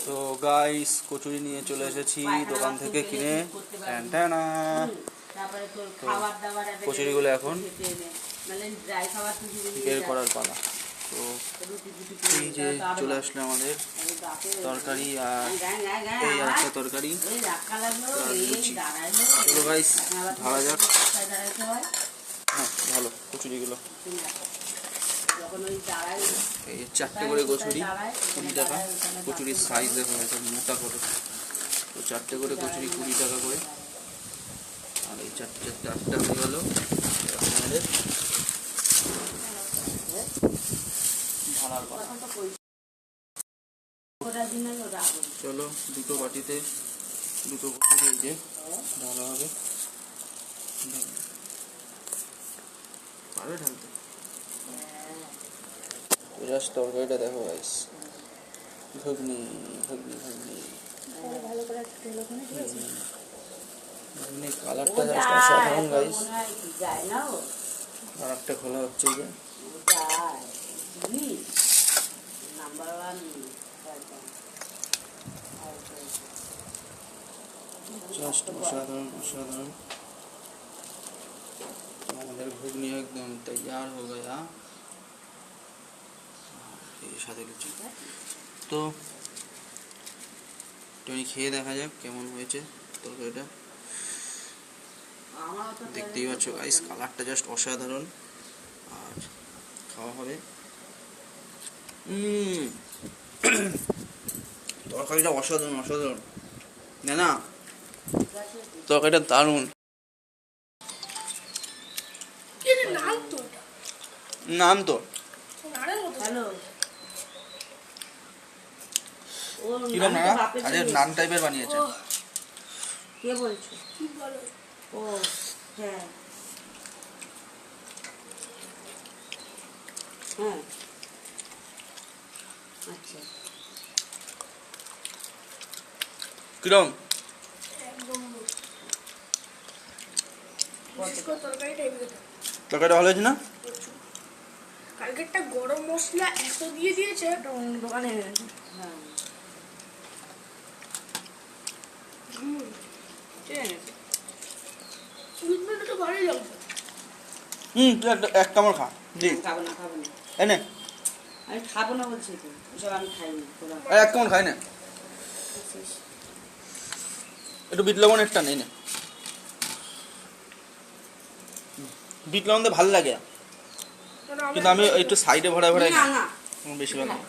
তো গাইস কচুরি নিয়ে চলে এসেছি দোকান থেকে কিনে। কচুরিগুলো এখন বের করার পালা। তো এই যে চলে আসলো আমাদের তরকারি, আর এই একটা তরকারি চলো গাইস ঢালা যাক। হ্যাঁ ভালো কচুরিগুলো, এই 4টে করে কচুরি 20 টাকা। কচুরির সাইজ দেখা গেছে মোটা করে, তো 4টে করে কচুরি 20 টাকা করে। আর এই 4টা হয়ে গেল আমাদের ঢালার পালা। চলো দুটো বাটিতে দুটো কচুরি এই যে ঢালা হবে। পারবে ঢালতে? জাস্ট তরকারিটা দেখো গাইস, ঘুগনি ঘুগনি ঘুগনি ঘুগনি কালারটা জাস্ট অসাধারণ গাইস। আর একটা খোলা হচ্ছে যে জাস্ট অসাধারণ অসাধারণ। আমাদের ঘুগনি একদম তৈয়ার হয়ে গয়া। সাথে লুচি, তো টনি খেয়ে দেখা যাক কেমন হয়েছে তরকারিটা। দেখতেই পাচ্ছ গাইস কালারটা জাস্ট অসাধারণ, আর খাওয়া হবে। তরকারিটা অসাধারণ অসাধারণ, না তরকারিটা দারুণ। নাম তো কিরকম না আজকে নান টাইপের বানিয়েছে। কে বলছো? ও হ্যাঁ হ্যাঁ আচ্ছা কিরকম তরকারিটা ভালো হয়েছে না? কালকেরটা গরম মশলা এত দিয়ে দিয়েছে দোকানে। হ্যাঁ তো ভালোই লাগছে। তুই এক কামড় খা। খাবো না খাবো না, এনে আমি খাবো না বলছি তো, ওসব আমি খাইনি। এক কামড় খাই না, একটু বিট লবণ একটা নেই না, বিট লবণ ভালো লাগে, কিন্তু আমি একটু সাইডে ভরা ভরা না না বেশি ভালো লাগে।